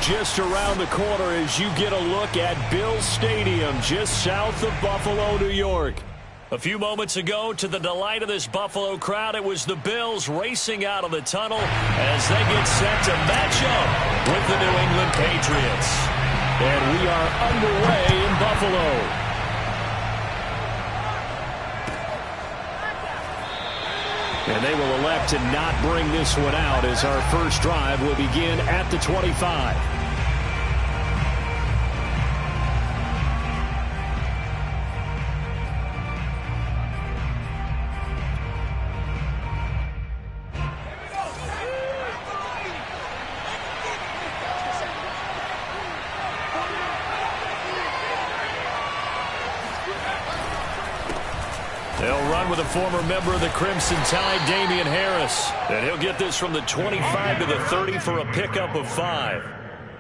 just around the corner as you get a look at Bills Stadium just south of Buffalo, New York. A few moments ago, to the delight of this Buffalo crowd, it was the Bills racing out of the tunnel as they get set to match up with the New England Patriots. And we are underway in Buffalo. And they will elect to not bring this one out as our first drive will begin at the 25. They'll run with a former member of the Crimson Tide, Damian Harris. And he'll get this from the 25 to the 30 for a pickup of 5.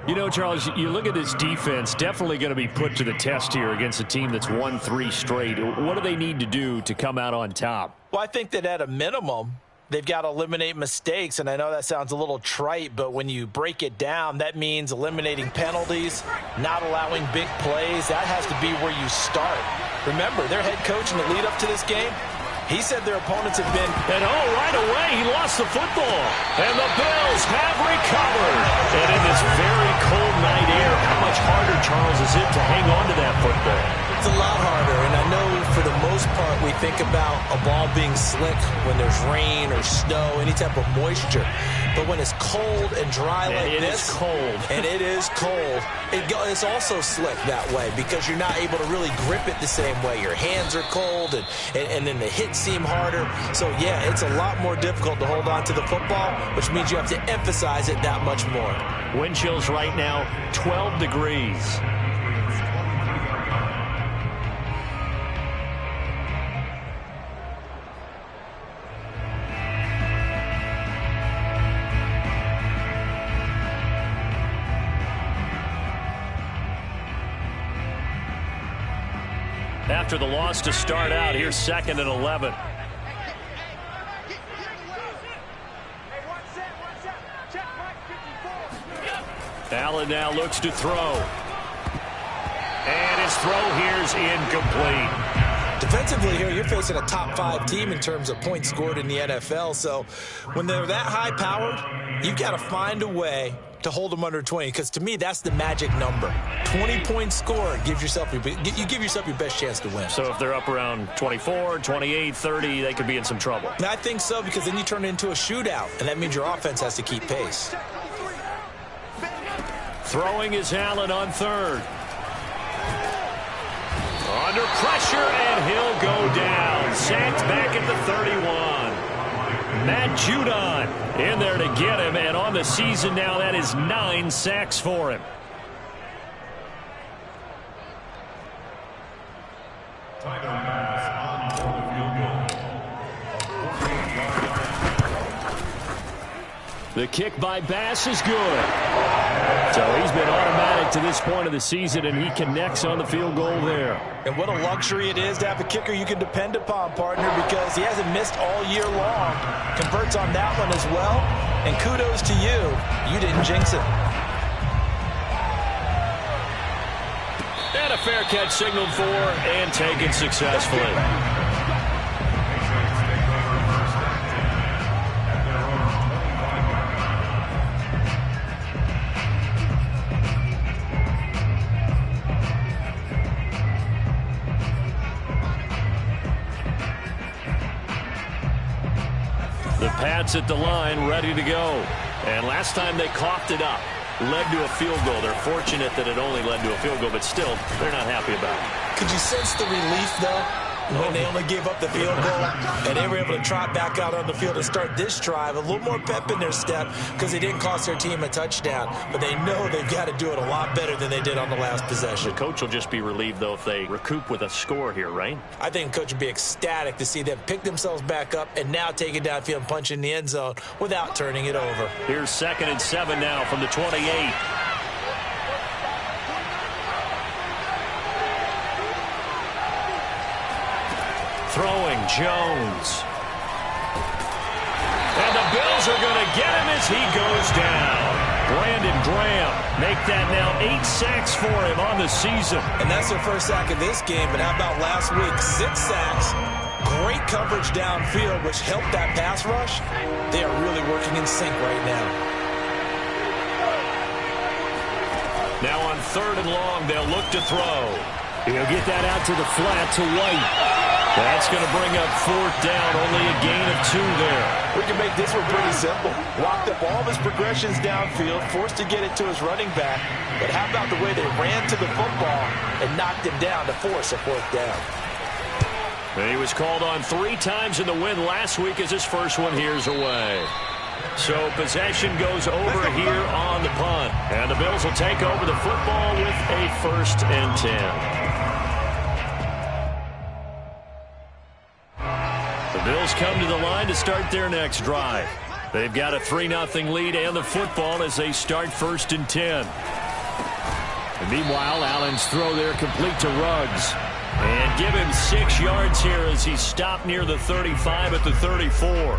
You know, Charles, you look at this defense, definitely going to be put to the test here against a team that's won 3 straight. What do they need to do to come out on top? Well, I think that at a minimum, they've got to eliminate mistakes, and I know that sounds a little trite, but when you break it down, that means eliminating penalties, not allowing big plays. That has to be where you start. Remember, their head coach in the lead-up to this game, he said their opponents have been... And right away, he lost the football. And the Bills have recovered. And in this very cold night air, how much harder, Charles, is it to hang on to that football? It's a lot harder, and I know for the most part we think about a ball being slick when there's rain or snow, any type of moisture. But when it's cold and dry like this, it is cold. And it is cold, it's also slick that way because you're not able to really grip it the same way. Your hands are cold, and then the hits seem harder. So, yeah, it's a lot more difficult to hold on to the football, which means you have to emphasize it that much more. Wind chills right now, 12 degrees. After the loss to start out, here's 2nd and 11. Allen now looks to throw. And his throw here's incomplete. Defensively here, you're facing a top 5 team in terms of points scored in the NFL. So when they're that high-powered, you've got to find a way to hold them under 20, because to me that's the magic number. 20 points scored gives yourself you give yourself your best chance to win. So if they're up around 24, 28, 30, they could be in some trouble. And I think so, because then you turn it into a shootout, and that means your offense has to keep pace. Throwing is Allen on 3rd. Under pressure, and he'll go down. Sacked back at the 31. Matt Judon in there to get him, and on the season now, that is 9 sacks for him. The kick by Bass is good. So he's been automatic to this point of the season, and he connects on the field goal there. And what a luxury it is to have a kicker you can depend upon, partner, because he hasn't missed all year long. Converts on that one as well. And kudos to you. You didn't jinx it. And a fair catch signaled for and taken successfully. The Pats at the line, ready to go. And last time they coughed it up, led to a field goal. They're fortunate that it only led to a field goal, but still, they're not happy about it. Could you sense the relief, though, when they only gave up the field goal and they were able to trot back out on the field and start this drive? A little more pep in their step because they didn't cost their team a touchdown, but they know they've got to do it a lot better than they did on the last possession. The coach will just be relieved, though, if they recoup with a score here, right? I think the coach would be ecstatic to see them pick themselves back up and now take it downfield and punch in the end zone without turning it over. Here's 2nd and 7 now from the 28. Throwing, Jones. And the Bills are going to get him as he goes down. Brandon Graham make that now 8 sacks for him on the season. And that's their first sack of this game, but how about last week? 6 sacks, great coverage downfield, which helped that pass rush. They are really working in sync right now. Now on 3rd and long, they'll look to throw. He'll get that out to the flat to White. That's going to bring up 4th down, only a gain of 2 there. We can make this one pretty simple. Locked up all of his progressions downfield, forced to get it to his running back. But how about the way they ran to the football and knocked him down to force a 4th down? He was called on 3 times in the win last week as his first one here's away. So possession goes over here on the punt. And the Bills will take over the football with a 1st and 10. The Bills come to the line to start their next drive. They've got a 3-0 lead and the football as they start 1st and 10. And meanwhile, Allen's throw there complete to Ruggs. And give him 6 yards here as he stopped near the 35 at the 34.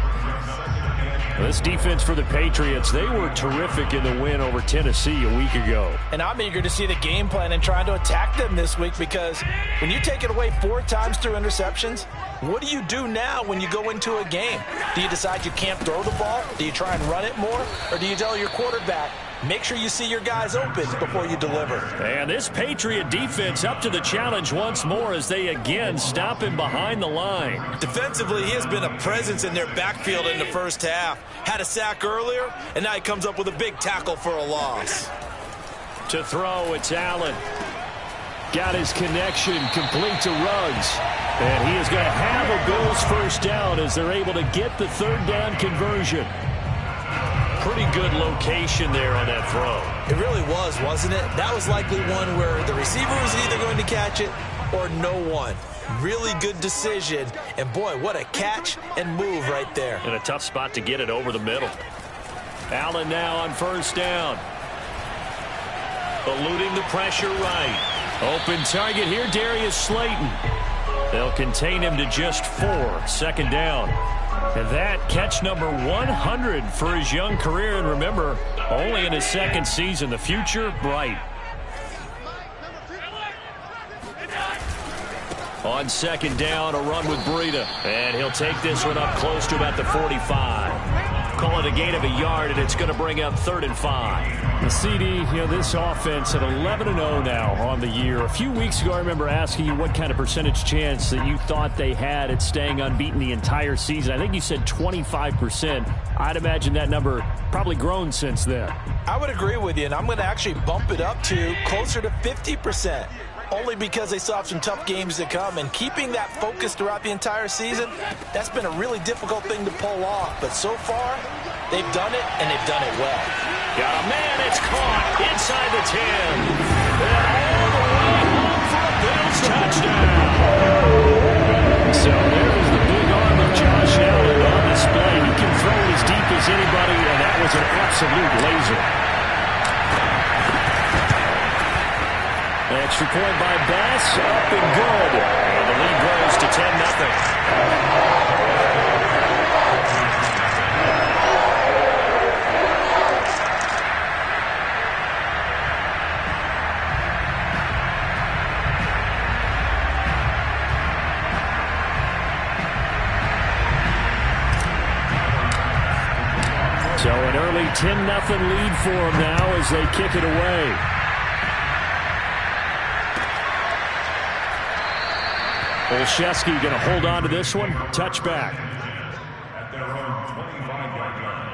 This defense for the Patriots, they were terrific in the win over Tennessee a week ago. And I'm eager to see the game plan and trying to attack them this week, because when you take it away 4 times through interceptions, what do you do now when you go into a game? Do you decide you can't throw the ball? Do you try and run it more? Or do you tell your quarterback, make sure you see your guys open before you deliver? And this Patriot defense up to the challenge once more as they again stop him behind the line. Defensively, he has been a presence in their backfield in the first half. Had a sack earlier, and now he comes up with a big tackle for a loss. To throw, it's Allen. Got his connection complete to Ruggs. And he is going to have a Bills 1st down as they're able to get the 3rd down conversion. Pretty good location there on that throw. It really was, wasn't it? That was likely one where the receiver was either going to catch it or no one. Really good decision. And boy, what a catch and move right there. And a tough spot to get it over the middle. Allen now on 1st down. Eluding the pressure right. Open target here, Darius Slayton. They'll contain him to just 4. 2nd down. And that catch number 100 for his young career. And remember, only in his 2nd season. The future, bright. On 2nd down, a run with Breida. And he'll take this one up close to about the 45. Call it a gain of a yard, and it's going to bring up 3rd and 5. The CD, this offense at 11-0 now on the year. A few weeks ago, I remember asking you what kind of percentage chance that you thought they had at staying unbeaten the entire season. I think you said 25%. I'd imagine that number probably grown since then. I would agree with you, and I'm going to actually bump it up to closer to 50%. Only because they still have some tough games to come, and keeping that focus throughout the entire season, that's been a really difficult thing to pull off. But so far, they've done it, and they've done it well. Got a man, it's caught inside the 10. And all the way home for a Bills touchdown. So there's the big arm of Josh Allen on display. He can throw it as deep as anybody, and that was an absolute laser. Extra point by Bass, up and good. And the lead grows to 10-0. So an early 10-0 lead for them now as they kick it away. Olszewski going to hold on to this one. Touchback. At their own 25-yard line.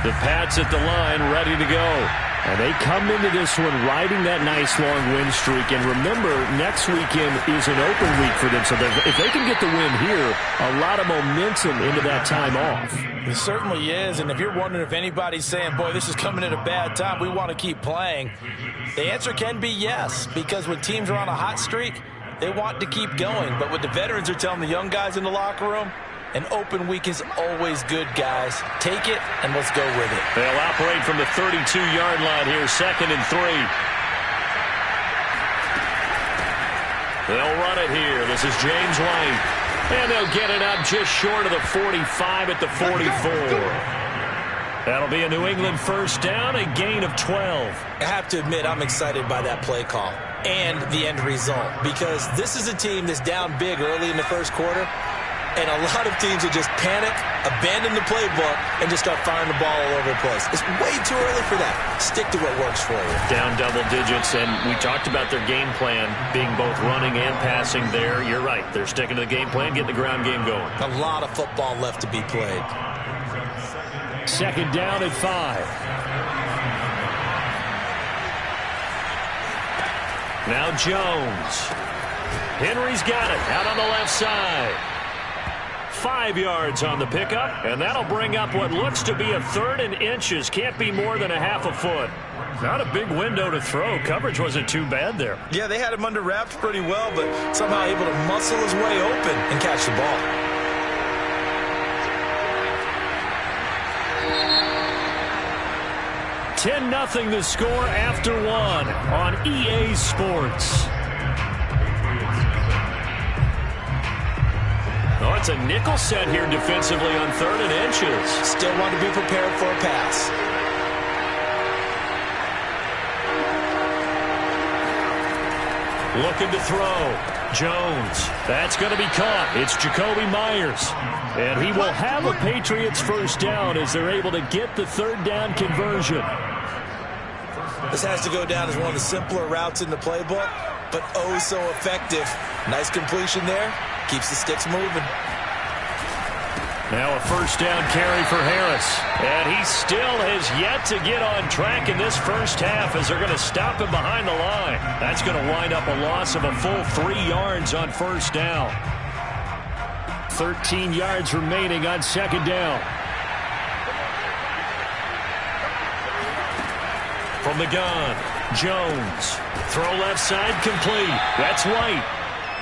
The Pats at the line, ready to go. And they come into this one riding that nice long win streak. And remember, next weekend is an open week for them. So if they can get the win here, a lot of momentum into that time off. It certainly is. And if you're wondering if anybody's saying, boy, this is coming at a bad time, we want to keep playing, the answer can be yes. Because when teams are on a hot streak, they want to keep going. But what the veterans are telling the young guys in the locker room, an open week is always good, guys. Take it, and let's go with it. They'll operate from the 32-yard line here, 2nd and 3. They'll run it here. This is James White. And they'll get it up just short of the 45 at the 44. That'll be a New England first down, a gain of 12. I have to admit, I'm excited by that play call and the end result, because this is a team that's down big early in the first quarter, and a lot of teams will just panic, abandon the playbook, and just start firing the ball all over the place. It's way too early for that. Stick to what works for you. Down double digits, and we talked about their game plan being both running and passing there. You're right. They're sticking to the game plan, getting the ground game going. A lot of football left to be played. Second down at 5. Now Jones. Henry's got it out on the left side. 5 yards on the pickup, and that'll bring up what looks to be a 3rd and inches. Can't be more than a half a foot. Not a big window to throw. Coverage wasn't too bad there. Yeah, they had him under wraps pretty well, but somehow able to muscle his way open and catch the ball. 10-0 the score after 1 on EA Sports. Oh, it's a nickel set here defensively on 3rd and inches. Still want to be prepared for a pass. Looking to throw. Jones. That's going to be caught. It's Jacoby Myers. And he will have a Patriots first down as they're able to get the 3rd down conversion. This has to go down as one of the simpler routes in the playbook, but oh so effective. Nice completion there. Keeps the sticks moving. Now a first down carry for Harris. And he still has yet to get on track in this first half as they're going to stop him behind the line. That's going to wind up a loss of a full 3 yards on first down. 13 yards remaining on second down. From the gun, Jones. Throw left side complete. That's White.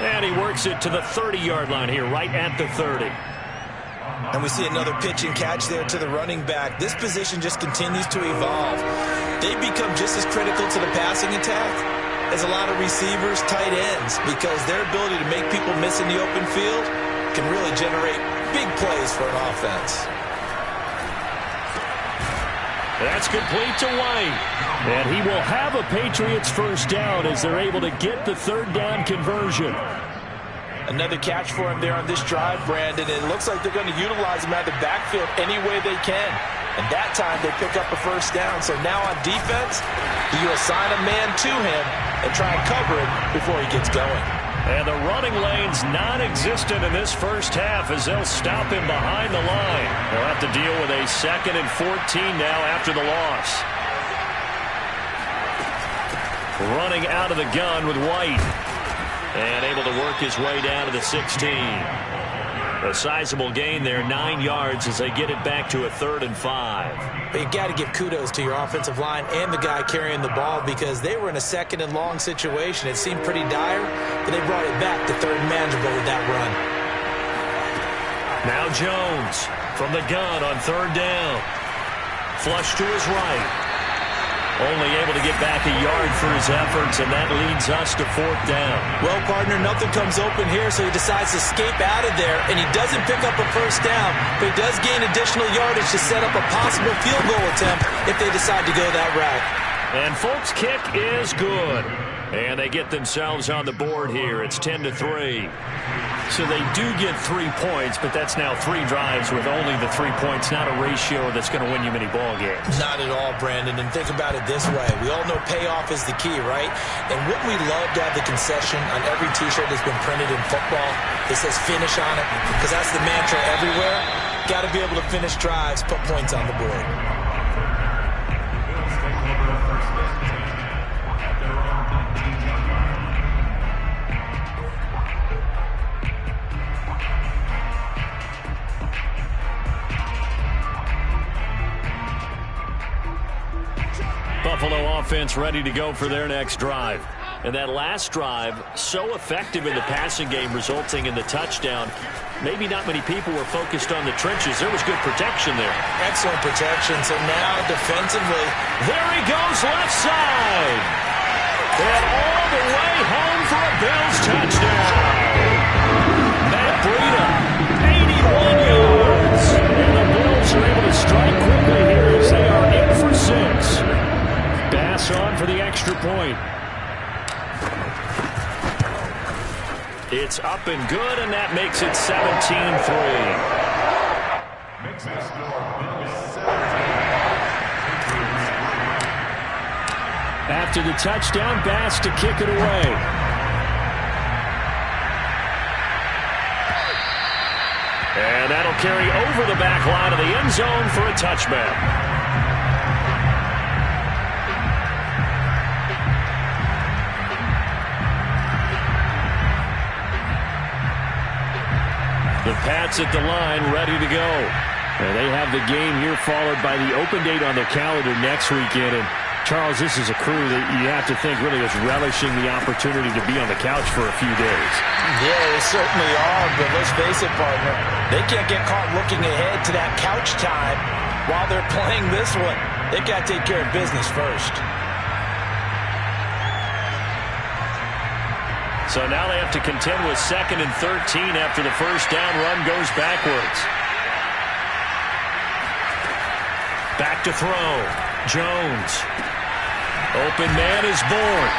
And he works it to the 30-yard line here, right at the 30. And we see another pitch and catch there to the running back. This position just continues to evolve. They become just as critical to the passing attack as a lot of receivers, tight ends, because their ability to make people miss in the open field can really generate big plays for an offense. That's complete to White. And he will have a Patriots first down as they're able to get the 3rd down conversion. Another catch for him there on this drive, Brandon. It looks like they're going to utilize him out of the backfield any way they can. And that time they pick up a first down. So now on defense, you assign a man to him and try and cover him before he gets going. And the running lane's non-existent in this first half as they'll stop him behind the line. They'll have to deal with a 2nd and 14 now after the loss. Running out of the gun with White. And able to work his way down to the 16. A sizable gain there, 9 yards as they get it back to a 3rd and 5. But you got to give kudos to your offensive line and the guy carrying the ball, because they were in a 2nd and long situation. It seemed pretty dire, but they brought it back to 3rd and manageable with that run. Now Jones from the gun on 3rd down. Flush to his right. Only able to get back a yard for his efforts, and that leads us to 4th down. Well, partner, nothing comes open here, so he decides to escape out of there, and he doesn't pick up a first down, but he does gain additional yardage to set up a possible field goal attempt if they decide to go that route. And Folk's kick is good. And they get themselves on the board here. It's 10-3. So they do get 3 points, but that's now 3 drives with only the 3 points, not a ratio that's going to win you many ball games. Not at all, Brandon. And think about it this way. We all know payoff is the key, right? And wouldn't we love to have the concession on every T-shirt that's been printed in football that says finish on it? Because that's the mantra everywhere. Got to be able to finish drives, put points on the board. Buffalo offense ready to go for their next drive. And that last drive, so effective in the passing game, resulting in the touchdown. Maybe not many people were focused on the trenches. There was good protection there. Excellent protection. So now defensively, there he goes left side. And all the way home for a Bills touchdown. Matt Breida, 81 yards. And the Bills are able to strike quickly here as they are in for 6. Bass on for the extra point. It's up and good, and that makes it 17-3. Makes the score Bills 17. After the touchdown, Bass to kick it away. And that'll carry over the back line of the end zone for a touchback. The Pats at the line, ready to go. And they have the game here followed by the open date on their calendar next weekend. And Charles, this is a crew that you have to think really is relishing the opportunity to be on the couch for a few days. Yeah, they certainly are, but let's face it, partner. They can't get caught looking ahead to that couch time while they're playing this one. They've got to take care of business first. So now they have to contend with 2nd and 13 after the first down run goes backwards. Back to throw. Jones. Open man is born.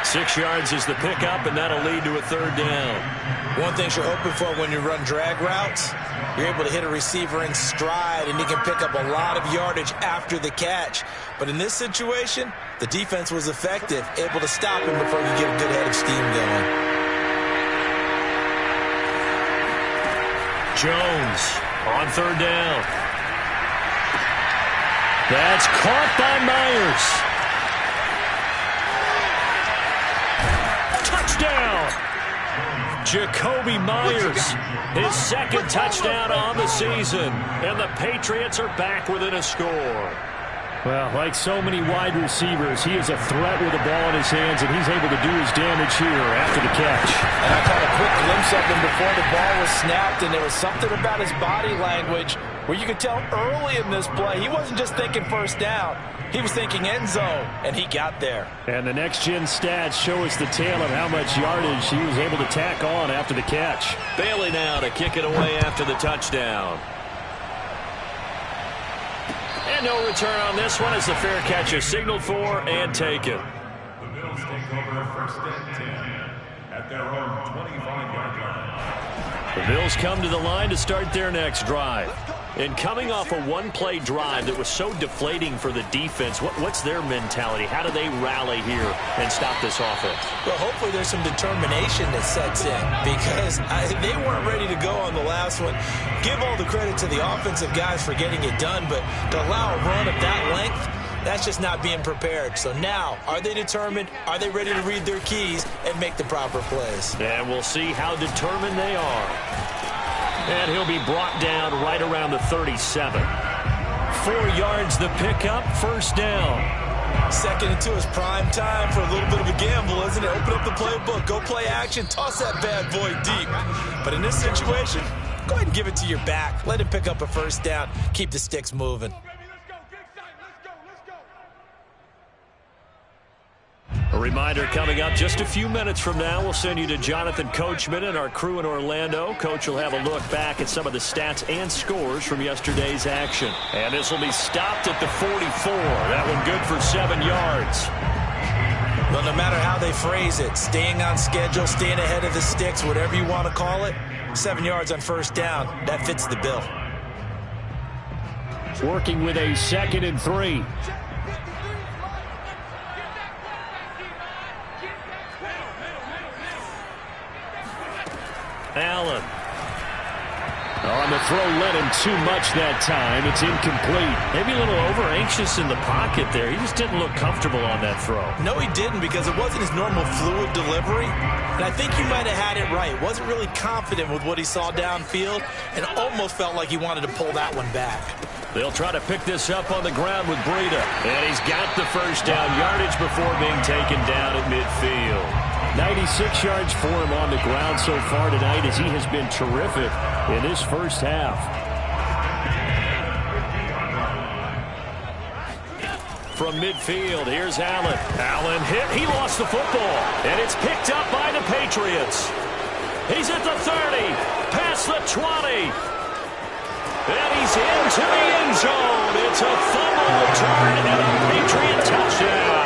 6 yards is the pickup, and that'll lead to a 3rd down. One thing you're hoping for when you run drag routes, you're able to hit a receiver in stride, and he can pick up a lot of yardage after the catch. But in this situation, the defense was effective, able to stop him before you get a good head of steam going. Jones on 3rd down. That's caught by Myers. Touchdown! Jacoby Myers, his 2nd touchdown on the season. And the Patriots are back within a score. Well, like so many wide receivers, he is a threat with the ball in his hands, and he's able to do his damage here after the catch. And I caught a quick glimpse of him before the ball was snapped, and there was something about his body language where you could tell early in this play he wasn't just thinking first down. He was thinking end zone, and he got there. And the next-gen stats show us the tale of how much yardage he was able to tack on after the catch. Bailey now to kick it away after the touchdown. And no return on this one as the fair catch is signaled for and taken. The Bills take over 1st and 10 at their own 25-yard line. The Bills come to the line to start their next drive. And coming off a one-play drive that was so deflating for the defense, what's their mentality? How do they rally here and stop this offense? Well, hopefully there's some determination that sets in because they weren't ready to go on the last one. Give all the credit to the offensive guys for getting it done, but to allow a run of that length, that's just not being prepared. So now, are they determined? Are they ready to read their keys and make the proper plays? And we'll see how determined they are. And he'll be brought down right around the 37. 4 yards the pickup, 1st down. 2nd and 2 is prime time for a little bit of a gamble, isn't it? Open up the playbook, go play action, toss that bad boy deep. But in this situation, go ahead and give it to your back. Let him pick up a 1st down. Keep the sticks moving. A reminder coming up just a few minutes from now. We'll send you to Jonathan Coachman and our crew in Orlando. Coach will have a look back at some of the stats and scores from yesterday's action. And this will be stopped at the 44. That one good for 7 yards. Well, no matter how they phrase it, staying on schedule, staying ahead of the sticks, whatever you want to call it, 7 yards on 1st down, that fits the bill. Working with a 2nd and 3. Allen. On the throw, led him too much that time. It's incomplete. Maybe a little over-anxious in the pocket there. He just didn't look comfortable on that throw. No, he didn't because it wasn't his normal fluid delivery. And I think he might have had it right. Wasn't really confident with what he saw downfield and almost felt like he wanted to pull that one back. They'll try to pick this up on the ground with Breida. And he's got the 1st down yardage before being taken down at midfield. 96 yards for him on the ground so far tonight as he has been terrific in this 1st half. from midfield. Here's Allen. Allen hit. He lost the football. And it's picked up by the Patriots. He's at the 30. Past the 20. And he's into the end zone. It's a fumble return and a Patriot touchdown.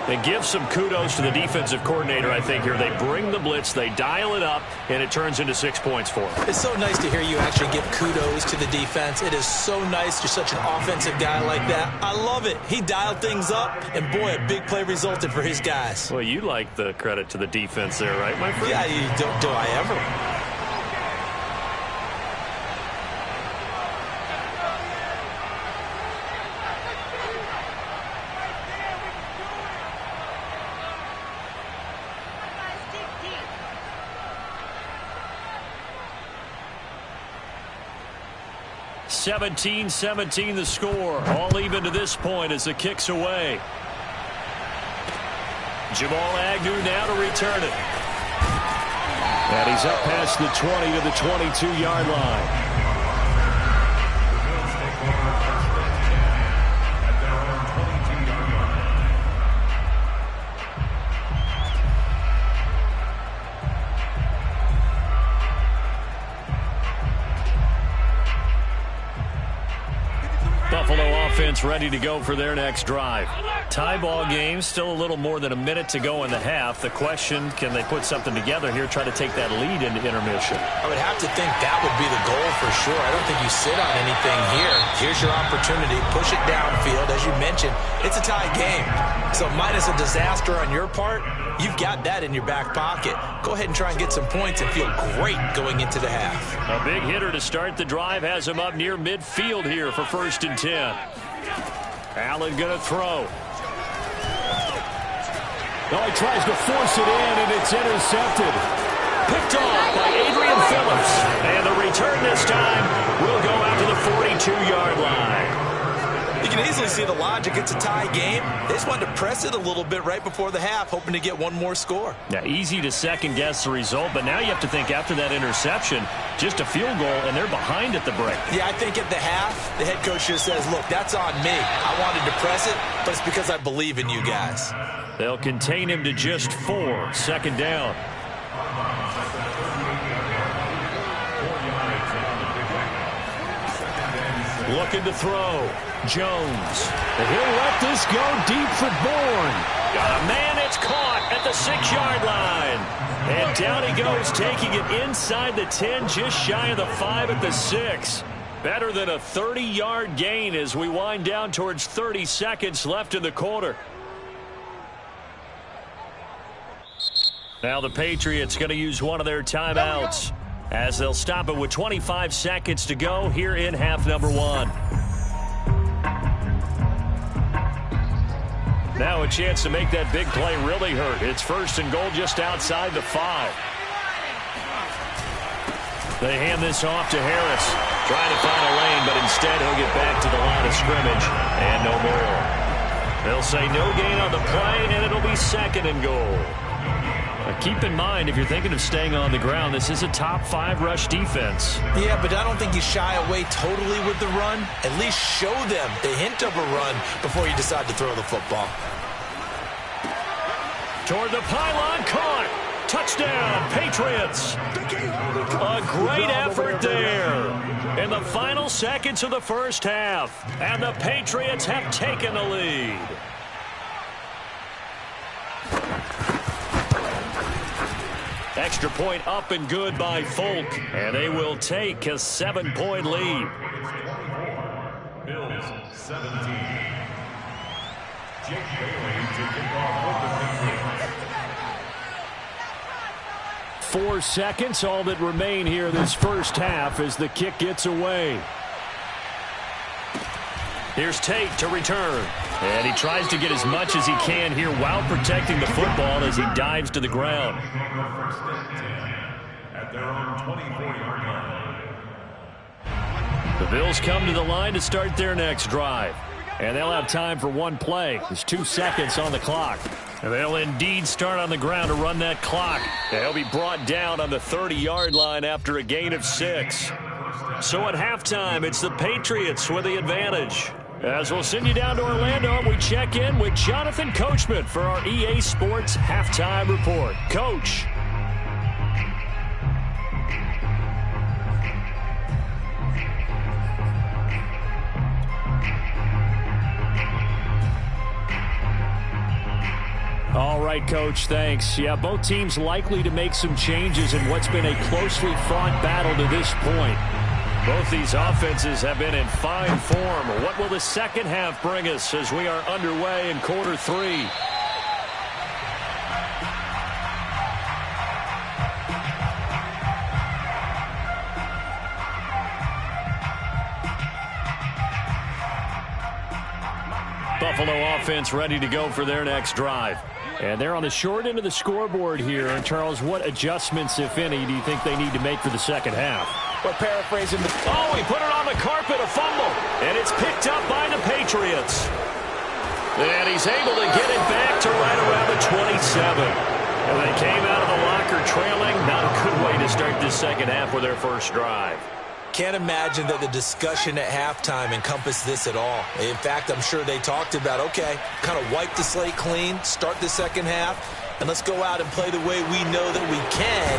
And give some kudos to the defensive coordinator, I think, here. They bring the blitz, they dial it up, and it turns into 6 points for them. It's so nice to hear you actually give kudos to the defense. It is so nice. You're such an offensive guy like that. I love it. He dialed things up, and boy, a big play resulted for his guys. Well, you like the credit to the defense there, right, my friend? Yeah, you don't, do I ever? 17-17 the score. All even to this point as the kick's away. Jamal Agnew now to return it. And he's up past the 20 to the 22-yard line. Buffalo offense ready to go for their next drive. Tie ball game, still a little more than a minute to go in the half. The question, can they put something together here, try to take that lead into intermission? I would have to think that would be the goal for sure. I don't think you sit on anything here. Here's your opportunity. Push it downfield. As you mentioned, it's a tie game. So minus a disaster on your part, you've got that in your back pocket. Go ahead and try and get some points and feel great going into the half. A big hitter to start the drive has him up near midfield here for 1st and 10. Allen going to throw. Oh, he tries to force it in, and it's intercepted. Picked off by Adrian Phillips. And the return this time will go out to the 42-yard line. You can easily see the logic. It's a tie game. They just wanted to press it a little bit right before the half, hoping to get one more score. Yeah, easy to second-guess the result, but now you have to think after that interception, just a field goal, and they're behind at the break. Yeah, I think at the half, the head coach just says, look, that's on me. I wanted to press it, but it's because I believe in you guys. They'll contain him to just 4. 2nd down. Looking to throw. Jones. And he'll let this go deep for Bourne. Got a man, it's caught at the 6-yard line. And down he goes, taking it inside the 10, just shy of the 5 at the 6. Better than a 30-yard gain as we wind down towards 30 seconds left in the quarter. Now the Patriots going to use one of their timeouts as they'll stop it with 25 seconds to go here in half number 1. Now a chance to make that big play really hurt. It's 1st and goal just outside the 5. They hand this off to Harris. Trying to find a lane, but instead he'll get back to the line of scrimmage. And no more. They'll say no gain on the play, and it'll be 2nd and goal. Keep in mind, if you're thinking of staying on the ground, this is a top 5 rush defense. Yeah, but I don't think you shy away totally with the run. At least show them the hint of a run before you decide to throw the football. Toward the pylon, caught. Touchdown, Patriots. A great effort there in the final seconds of the first half. And the Patriots have taken the lead. Extra point up and good by Folk. And they will take a 7-point lead. Bills 17. Jake Bailey to kick off with the Patriots. 4 seconds, all that remain here this first half as the kick gets away. Here's Tate to return. And he tries to get as much as he can here while protecting the football as he dives to the ground. At their own 24-yard line. The Bills come to the line to start their next drive. And they'll have time for one play. There's 2 seconds on the clock. And they'll indeed start on the ground to run that clock. They'll be brought down on the 30-yard line after a gain of 6. So at halftime, it's the Patriots with the advantage. As we'll send you down to Orlando, and we check in with Jonathan Coachman for our EA Sports Halftime Report. Coach. All right, Coach, thanks. Yeah, both teams likely to make some changes in what's been a closely fought battle to this point. Both these offenses have been in fine form. What will the second half bring us as we are underway in quarter three? Buffalo offense ready to go for their next drive. And they're on the short end of the scoreboard here. And, Charles, what adjustments, if any, do you think they need to make for the second half? We're paraphrasing the... Oh, he put it on the carpet, a fumble. And it's picked up by the Patriots. And he's able to get it back to right around the 27. And they came out of the locker trailing. Not a good way to start this second half with their first drive. Can't imagine that the discussion at halftime encompassed this at all. In fact, I'm sure they talked about, okay, kind of wipe the slate clean, start the second half, and let's go out and play the way we know that we can.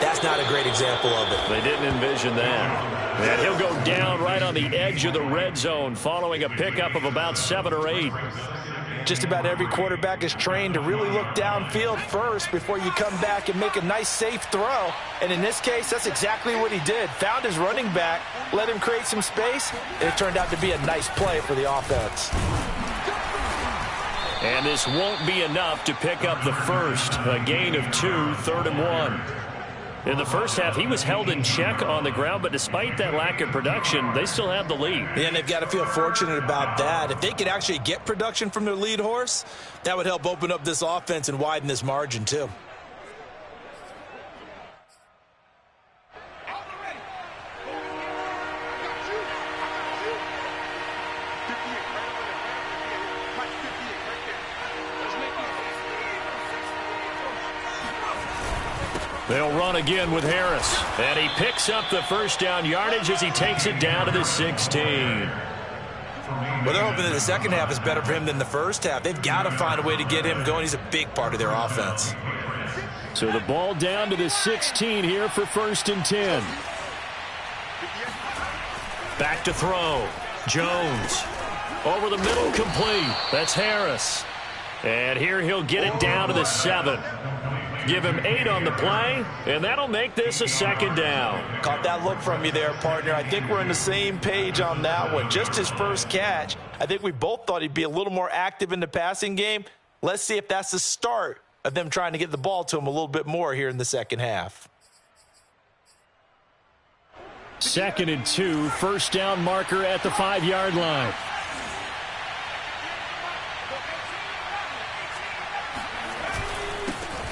That's not a great example of it. They didn't envision that. And he'll go down right on the edge of the red zone following a pickup of about 7 or 8. Just about every quarterback is trained to really look downfield first before you come back and make a nice, safe throw. And in this case, that's exactly what he did. Found his running back, let him create some space, and it turned out to be a nice play for the offense. And this won't be enough to pick up the first. A gain of 2, 3rd and 1. In the first half, he was held in check on the ground, but despite that lack of production, they still have the lead. Yeah, and they've got to feel fortunate about that. If they could actually get production from their lead horse, that would help open up this offense and widen this margin, too. They'll run again with Harris. And he picks up the first down yardage as he takes it down to the 16. Well, they're hoping that the second half is better for him than the first half. They've got to find a way to get him going. He's a big part of their offense. So the ball down to the 16 here for 1st and 10. Back to throw. Jones. Over the middle, complete. That's Harris. And here he'll get it down to the 7. Give him 8 on the play, and that'll make this a 2nd down. Caught that look from you there, partner. I think we're on the same page on that one. Just his first catch. I think we both thought he'd be a little more active in the passing game. Let's see if that's the start of them trying to get the ball to him a little bit more here in the second half. 2nd and 2, first down marker at the 5-yard line.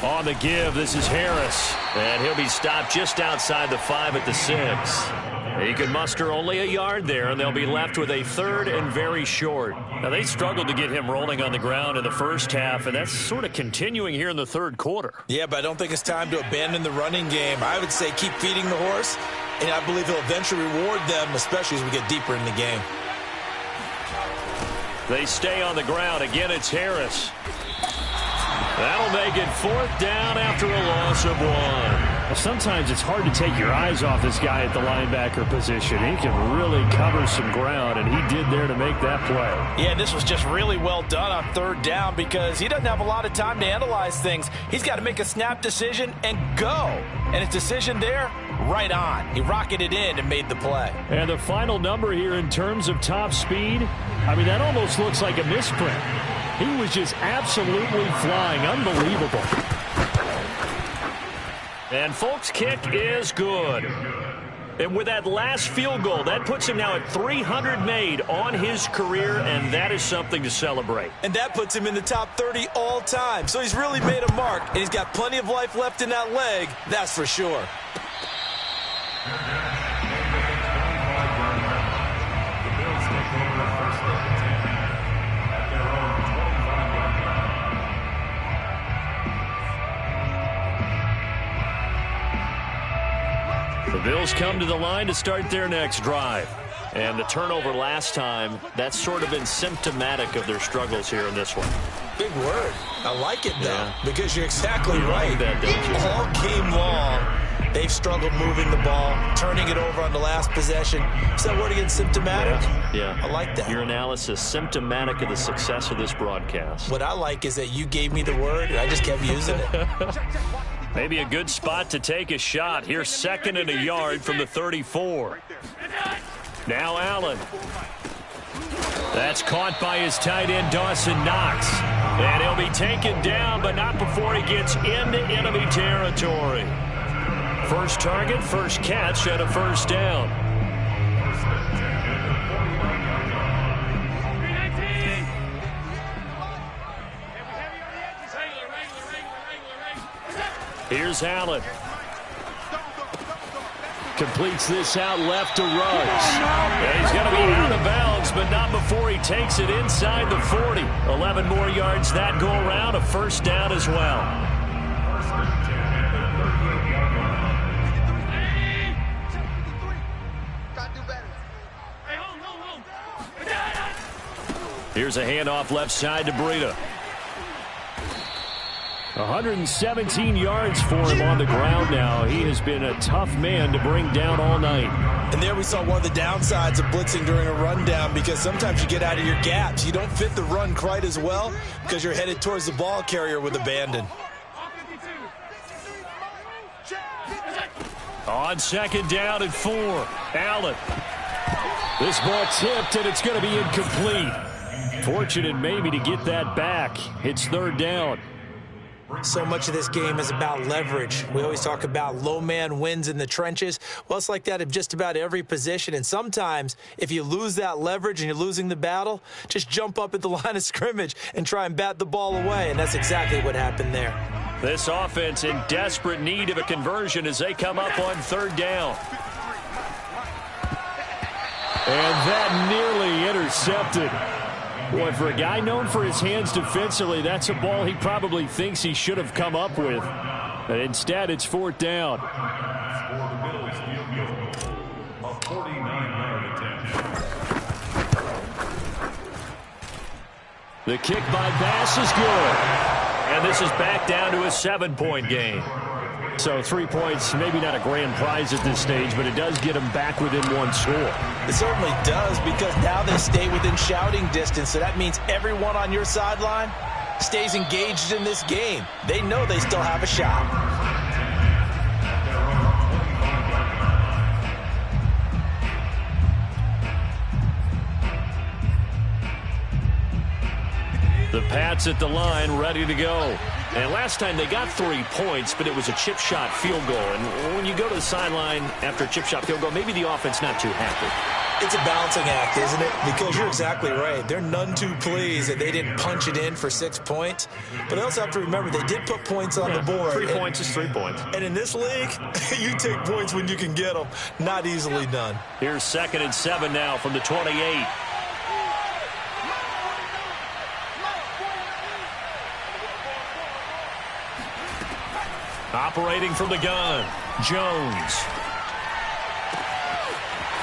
On the give, this is Harris. And he'll be stopped just outside the 5 at the 6. He could muster only a yard there, and they'll be left with a 3rd and very short. Now, they struggled to get him rolling on the ground in the first half, and that's sort of continuing here in the 3rd quarter. Yeah, but I don't think it's time to abandon the running game. I would say keep feeding the horse, and I believe he'll eventually reward them, especially as we get deeper in the game. They stay on the ground. Again, it's Harris. That'll make it 4th down after a loss of 1. Well, sometimes it's hard to take your eyes off this guy at the linebacker position. He can really cover some ground, and he did there to make that play. Yeah, this was just really well done on 3rd down because he doesn't have a lot of time to analyze things. He's got to make a snap decision and go. And his decision there, right on. He rocketed in and made the play. And the final number here in terms of top speed, I mean, that almost looks like a misprint. He was just absolutely flying. Unbelievable. And Folk's kick is good. And with that last field goal, that puts him now at 300 made on his career, and that is something to celebrate. And that puts him in the top 30 all time. So he's really made a mark, and he's got plenty of life left in that leg, that's for sure. The Bills come to the line to start their next drive. And the turnover last time, that's sort of been symptomatic of their struggles here in this one. Big word. I like it, though, Yeah. because you're exactly right. like that, don't you? All game long, they've struggled moving the ball, turning it over on the last possession. Is that word again, symptomatic? Yeah. I like that. Your analysis, symptomatic of the success of this broadcast. What I like is that you gave me the word, and I just kept using it. Maybe a good spot to take a shot. Here's 2nd and a yard from the 34. Now Allen. That's caught by his tight end, Dawson Knox. And he'll be taken down, but not before he gets into enemy territory. First target, first catch, and a first down. Here's Allen. Completes this out left to Ruggs. And he's going to be out of bounds, but not before he takes it inside the 40. 11 more yards that go around, a first down as well. Here's a handoff left side to Breida. 117 yards for him on the ground now. He has been a tough man to bring down all night. And there we saw one of the downsides of blitzing during a rundown, because sometimes you get out of your gaps. You don't fit the run quite as well because you're headed towards the ball carrier with abandon. On 2nd down and 4, Allen. This ball tipped, and it's going to be incomplete. Fortunate maybe to get that back. It's 3rd down. So much of this game is about leverage. We always talk about low man wins in the trenches. Well, it's like that in just about every position. And sometimes if you lose that leverage and you're losing the battle, just jump up at the line of scrimmage and try and bat the ball away. And that's exactly what happened there. This offense in desperate need of a conversion as they come up on 3rd down. And that nearly intercepted. Boy, for a guy known for his hands defensively, that's a ball he probably thinks he should have come up with. But instead, it's 4th down. The kick by Bass is good. And this is back down to a 7-point game. So 3 points, maybe not a grand prize at this stage, but it does get them back within one score. It certainly does, because now they stay within shouting distance. So that means everyone on your sideline stays engaged in this game. They know they still have a shot. The Pats at the line, ready to go. And last time they got 3 points, but it was a chip shot field goal. And when you go to the sideline after a chip shot field goal, maybe the offense not too happy. It's a balancing act, isn't it? Because you're exactly right. They're none too pleased that they didn't punch it in for 6 points. But they also have to remember they did put points on the board. 3 points is 3 points. And in this league, you take points when you can get them. Not easily done. Here's 2nd and 7 now from the 28. Operating from the gun, Jones.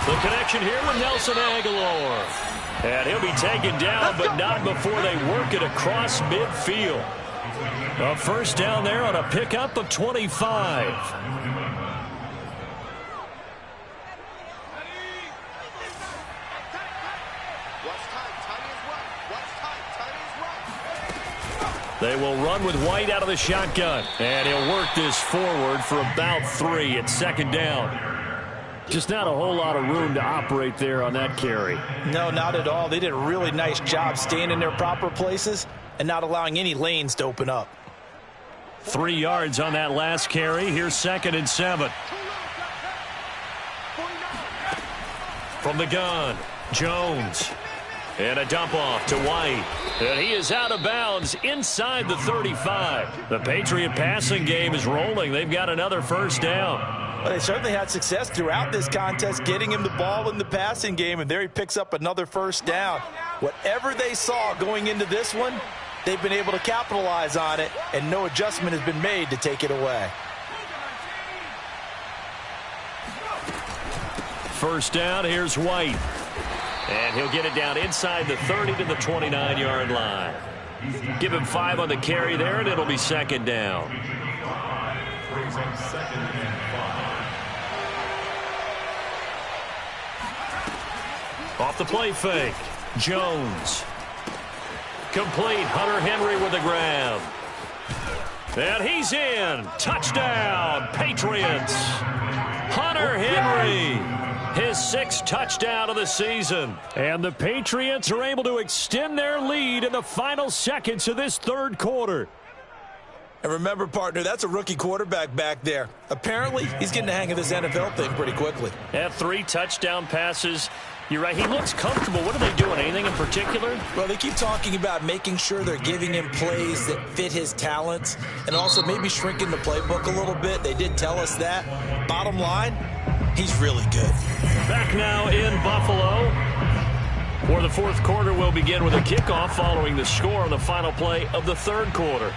The connection here with Nelson Aguilar. And he'll be taken down, but not before they work it across midfield. A first down there on a pickup of 25. They will run with White out of the shotgun. And he'll work this forward for about 3 at 2nd down. Just not a whole lot of room to operate there on that carry. No, not at all. They did a really nice job staying in their proper places and not allowing any lanes to open up. 3 yards on that last carry. Here's 2nd and 7. From the gun, Jones. And a dump off to White. And he is out of bounds inside the 35. The Patriot passing game is rolling. They've got another first down. Well, they certainly had success throughout this contest, getting him the ball in the passing game, and there he picks up another first down. Whatever they saw going into this one, they've been able to capitalize on it, and no adjustment has been made to take it away. First down, here's White. And he'll get it down inside the 30 to the 29-yard line. Give him 5 on the carry there, and it'll be second down. Off the play fake. Jones. Complete. Hunter Henry with a grab. And he's in. Touchdown, Patriots. Hunter Henry. His 6th touchdown of the season. And the Patriots are able to extend their lead in the final seconds of this third quarter. And remember, partner, that's a rookie quarterback back there. Apparently, he's getting the hang of this NFL thing pretty quickly. Had 3 touchdown passes. You're right. He looks comfortable. What are they doing? Anything in particular? Well, they keep talking about making sure they're giving him plays that fit his talents and also maybe shrinking the playbook a little bit. They did tell us that. Bottom line, he's really good. Back now in Buffalo. For the fourth quarter, we'll begin with a kickoff following the score on the final play of the third quarter.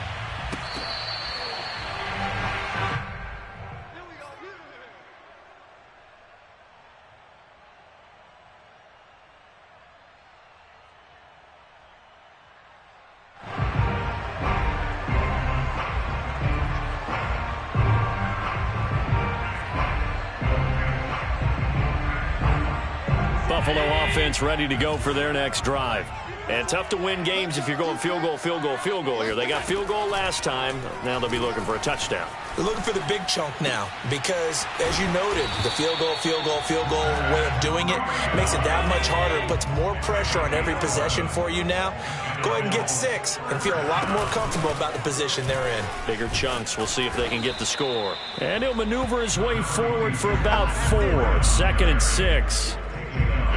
Buffalo offense ready to go for their next drive. And tough to win games if you're going field goal, field goal, field goal here. They got field goal last time. Now they'll be looking for a touchdown. They're looking for the big chunk now because, as you noted, the field goal way of doing it makes it that much harder. It puts more pressure on every possession for you now. Go ahead and get 6 and feel a lot more comfortable about the position they're in. Bigger chunks. We'll see if they can get the score. And he'll maneuver his way forward for about 4. 2nd and 6.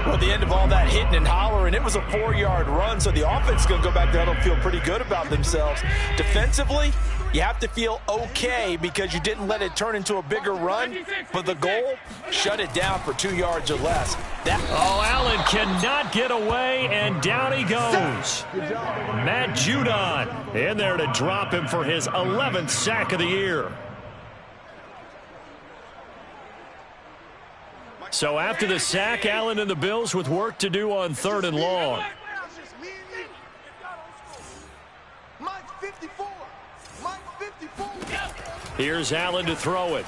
Well, at the end of all that hitting and hollering, it was a 4-yard run, so the offense is going to go back there and feel pretty good about themselves. Defensively, you have to feel okay because you didn't let it turn into a bigger run, but the goal, shut it down for 2 yards or less. Allen cannot get away, and down he goes. Matt Judon in there to drop him for his 11th sack of the year. So after the sack, Allen and the Bills with work to do on 3rd and long. Here's Allen to throw it.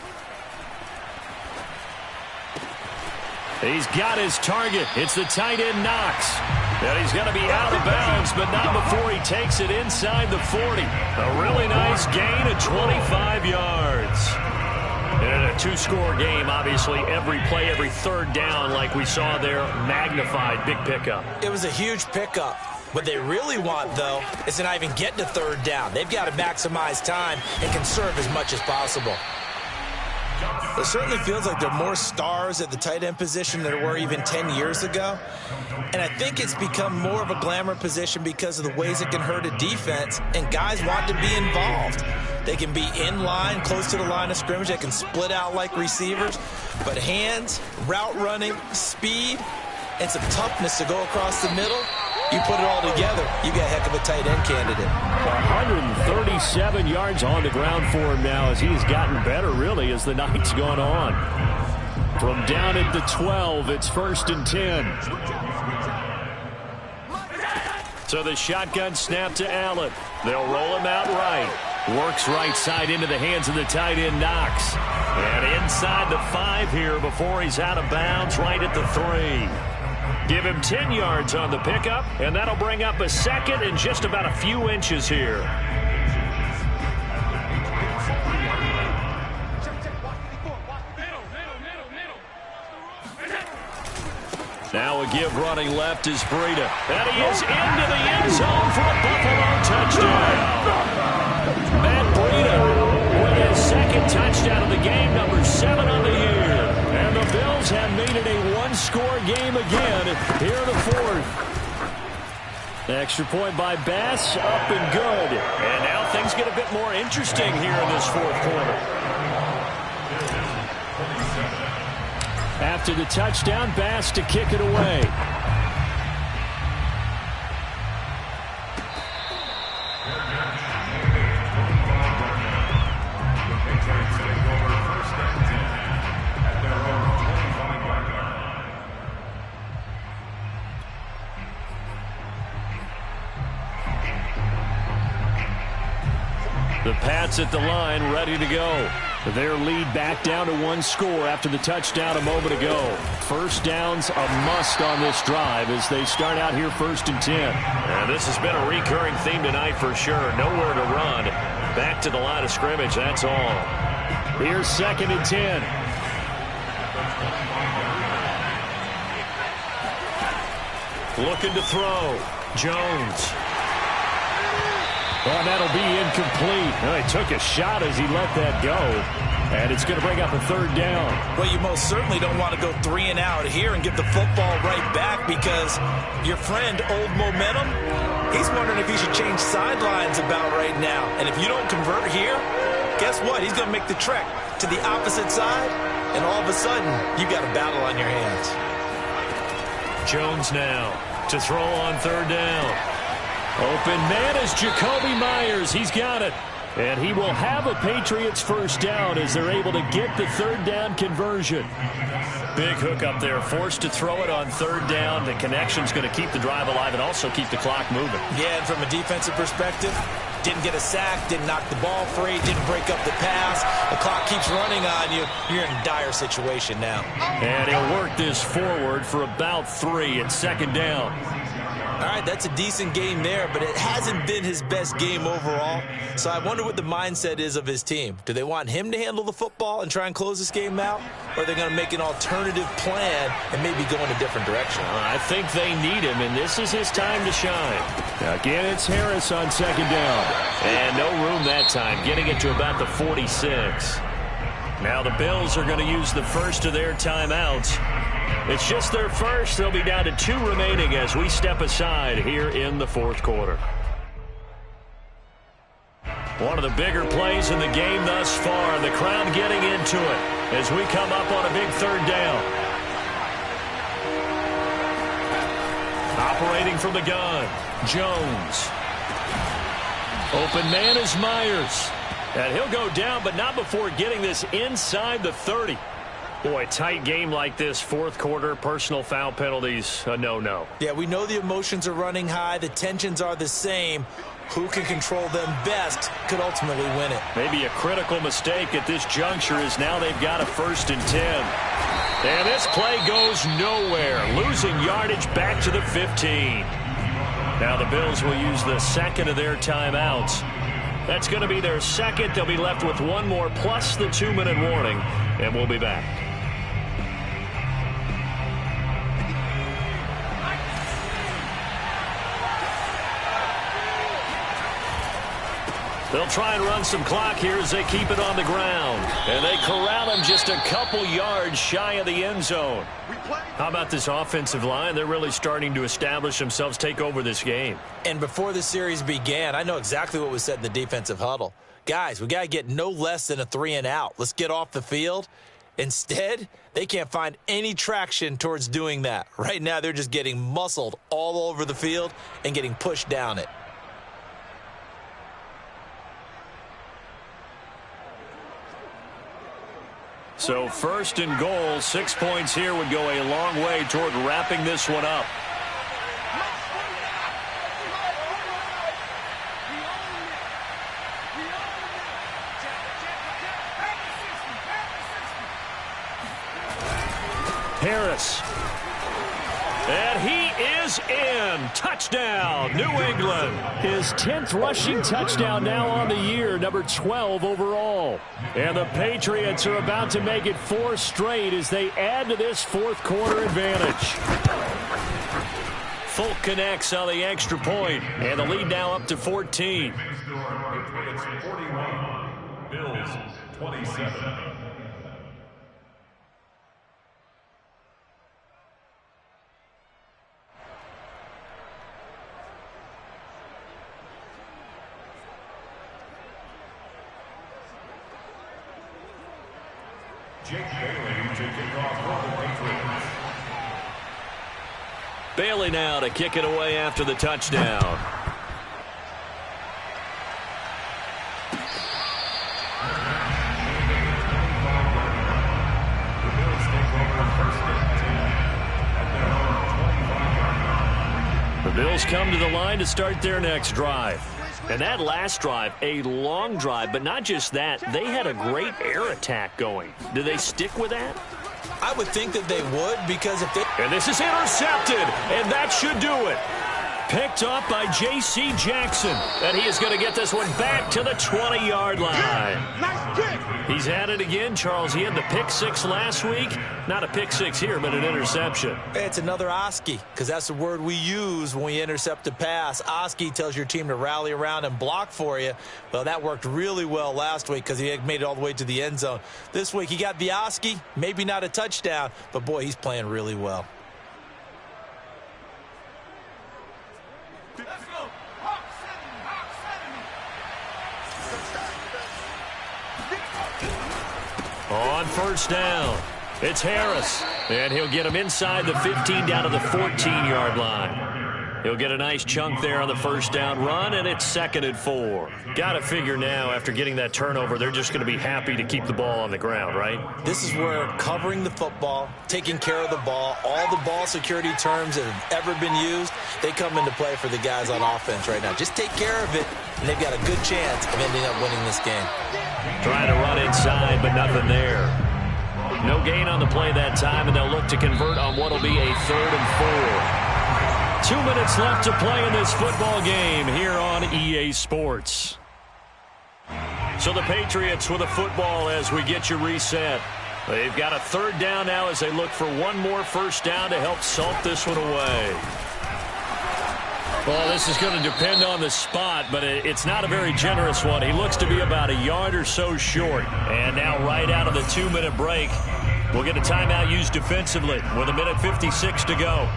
He's got his target. It's the tight end Knox. And he's going to be out of bounds, but not before he takes it inside the 40. A really nice gain of 25 yards. And in a 2-score game, obviously, every play, every third down, like we saw there, magnified. Big pickup. It was a huge pickup. What they really want, though, is to not even get to 3rd down. They've got to maximize time and conserve as much as possible. It certainly feels like there are more stars at the tight end position than there were even 10 years ago. And I think it's become more of a glamour position because of the ways it can hurt a defense, and guys want to be involved. They can be in line, close to the line of scrimmage. They can split out like receivers. But hands, route running, speed, and some toughness to go across the middle, you put it all together, you got a heck of a tight end candidate. 137 yards on the ground for him now as he's gotten better, really, as the night's gone on. From down at the 12, it's 1st and 10. So the shotgun snap to Allen. They'll roll him out right. Works right side into the hands of the tight end Knox. And inside the 5 here before he's out of bounds, right at the 3. Give him 10 yards on the pickup, and that'll bring up a 2nd and just about a few inches here. Now a give running left is Breida. And he is into the end zone for a Buffalo touchdown. Matt Breida with his 2nd touchdown of the game, number 7 on the year. And the Bills have made it a 1-score game again here in the 4th. The extra point by Bass, up and good. And now things get a bit more interesting here in this 4th quarter. After the touchdown, Bass to kick it away. The Pats at the line, ready to go. Their lead back down to one score after the touchdown a moment ago. First down's a must on this drive as they start out here 1st and 10. And this has been a recurring theme tonight for sure. Nowhere to run. Back to the line of scrimmage, that's all. Here's 2nd and 10. Looking to throw. Jones. Oh, that'll be incomplete. Well, he took a shot as he let that go. And it's going to bring up a 3rd down. Well, you most certainly don't want to go 3 and out here and give the football right back because your friend, Old Momentum, he's wondering if he should change sidelines about right now. And if you don't convert here, guess what? He's going to make the trek to the opposite side, and all of a sudden, you got a battle on your hands. Jones now to throw on 3rd down. Open man is Jacoby Myers. He's got it. And he will have a Patriots 1st down as they're able to get the 3rd down conversion. Big hook up there. Forced to throw it on 3rd down. The connection's going to keep the drive alive and also keep the clock moving. Yeah, and from a defensive perspective, didn't get a sack, didn't knock the ball free, didn't break up the pass. The clock keeps running on you. You're in a dire situation now. And he'll work this forward for about 3 at 2nd down. All right, that's a decent game there, but it hasn't been his best game overall. So I wonder what the mindset is of his team. Do they want him to handle the football and try and close this game out? Or are they going to make an alternative plan and maybe go in a different direction? I think they need him, and this is his time to shine. Again, it's Harris on 2nd down. And no room that time, getting it to about the 46. Now the Bills are going to use the first of their timeouts. It's just their first. They'll be down to 2 remaining as we step aside here in the 4th quarter. One of the bigger plays in the game thus far. The crowd getting into it as we come up on a big 3rd down. Operating from the gun, Jones. Open man is Myers. And he'll go down, but not before getting this inside the 30. Boy, tight game like this, 4th quarter, personal foul penalties, a no-no. Yeah, we know the emotions are running high. The tensions are the same. Who can control them best could ultimately win it. Maybe a critical mistake at this juncture is now they've got a 1st and 10. And this play goes nowhere, losing yardage back to the 15. Now the Bills will use the 2nd of their timeouts. That's going to be their 2nd. They'll be left with 1 more plus the 2-minute warning, and we'll be back. They'll try and run some clock here as they keep it on the ground. And they corral him just a couple yards shy of the end zone. How about this offensive line? They're really starting to establish themselves, take over this game. And before the series began, I know exactly what was said in the defensive huddle. Guys, we got to get no less than a 3 and out. Let's get off the field. Instead, they can't find any traction towards doing that. Right now, they're just getting muscled all over the field and getting pushed down it. So 1st and goal, 6 points here would go a long way toward wrapping this one up. Harris. And he is in. Touchdown, New England. His 10th rushing touchdown now on the year, number 12 overall. And the Patriots are about to make it 4 straight as they add to this 4th quarter advantage. Folk connects on the extra point, and the lead now up to 14. Patriots 41, Bills 27. Jake Bailey to kick off for the Patriots. Bailey now to kick it away after the touchdown. The Bills take over 1st and 10 at their own 25-yard line. The Bills come to the line to start their next drive. And that last drive, a long drive, but not just that. They had a great air attack going. Do they stick with that? I would think that they would, because if they... And this is intercepted, and that should do it. Picked up by J.C. Jackson, and he is going to get this one back to the 20-yard line. He's at it again, Charles. He had the pick six last week. Not a pick six here, but an interception. It's another Oski, because that's the word we use when we intercept a pass. Oski tells your team to rally around and block for you. Well, that worked really well last week because he had made it all the way to the end zone. This week he got the Oski, maybe not a touchdown, but boy, he's playing really well. On first down, it's Harris, and he'll get him inside the 15 down to the 14-yard line. He'll get a nice chunk there on the first down run, and it's 2nd and 4. Got to figure now, after getting that turnover, they're just going to be happy to keep the ball on the ground, right? This is where covering the football, taking care of the ball, all the ball security terms that have ever been used, they come into play for the guys on offense right now. Just take care of it, and they've got a good chance of ending up winning this game. Trying to run inside, but nothing there. No gain on the play that time, and they'll look to convert on what will be a 3rd and 4. 2 minutes left to play in this football game here on EA Sports. So the Patriots with a football as we get you reset. They've got a 3rd down now as they look for one more first down to help salt this one away. Well, this is going to depend on the spot, but it's not a very generous one. He looks to be about a yard or so short. And now right out of the 2-minute break, we'll get a timeout used defensively with 1:56 to go.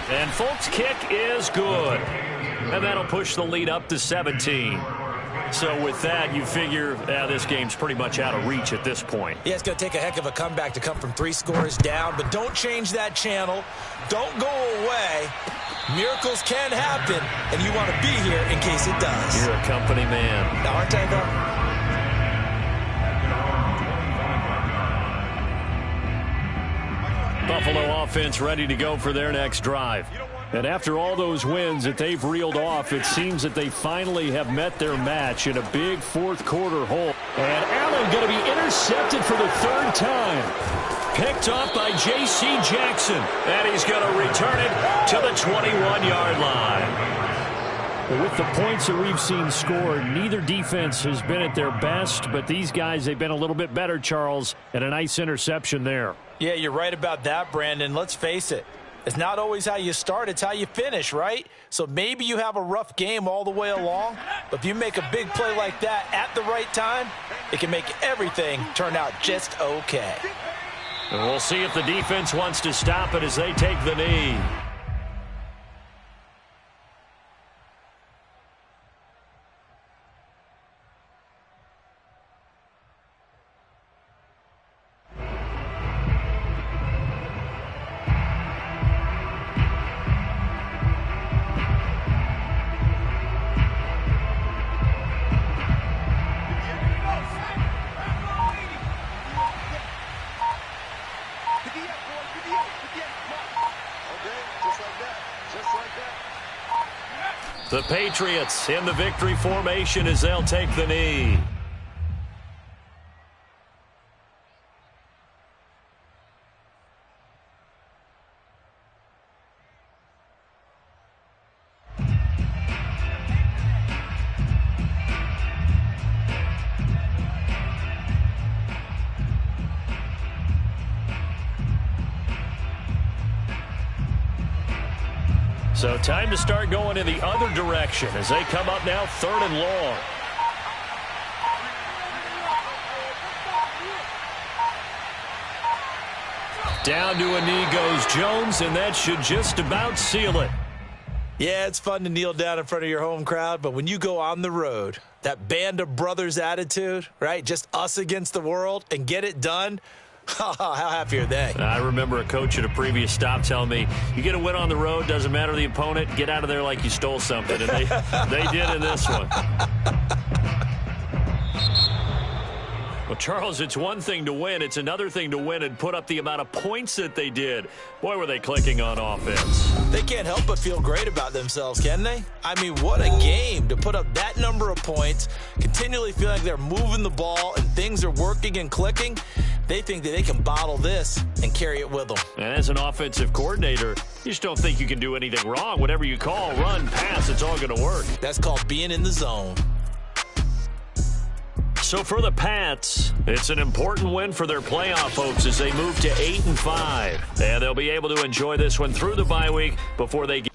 And Folk's kick is good. And that'll push the lead up to 17. So with that, you figure this game's pretty much out of reach at this point. Yeah, it's going to take a heck of a comeback to come from 3 scores down, but don't change that channel. Don't go away. Miracles can happen, and you want to be here in case it does. You're a company man. Now, aren't I, though? Buffalo offense ready to go for their next drive. And after all those wins that they've reeled off, it seems that they finally have met their match in a big fourth-quarter hole. And Allen going to be intercepted for the 3rd time. Picked off by J.C. Jackson. And he's going to return it to the 21-yard line. With the points that we've seen scored, neither defense has been at their best, but these guys, they've been a little bit better, Charles, and a nice interception there. Yeah, you're right about that, Brandon. Let's face it. It's not always how you start, it's how you finish, right? So maybe you have a rough game all the way along, but if you make a big play like that at the right time, it can make everything turn out just okay. And we'll see if the defense wants to stop it as they take the knee. The Patriots in the victory formation as they'll take the knee. So time to start going in the other direction as they come up now 3rd and long. Down to a knee goes Jones, and that should just about seal it. Yeah, it's fun to kneel down in front of your home crowd, but when you go on the road, that band of brothers attitude, right, just us against the world, and get it done, How happy are they? I remember a coach at a previous stop telling me, you get a win on the road, doesn't matter the opponent, get out of there like you stole something. And they did in this one. Well, Charles, it's one thing to win. It's another thing to win and put up the amount of points that they did. Boy, were they clicking on offense. They can't help but feel great about themselves, can they? I mean, what a game to put up that number of points, continually feel like they're moving the ball and things are working and clicking. They think that they can bottle this and carry it with them. And as an offensive coordinator, you just don't think you can do anything wrong. Whatever you call, run, pass, it's all going to work. That's called being in the zone. So for the Pats, it's an important win for their playoff hopes as they move to 8-5. And they'll be able to enjoy this one through the bye week before they get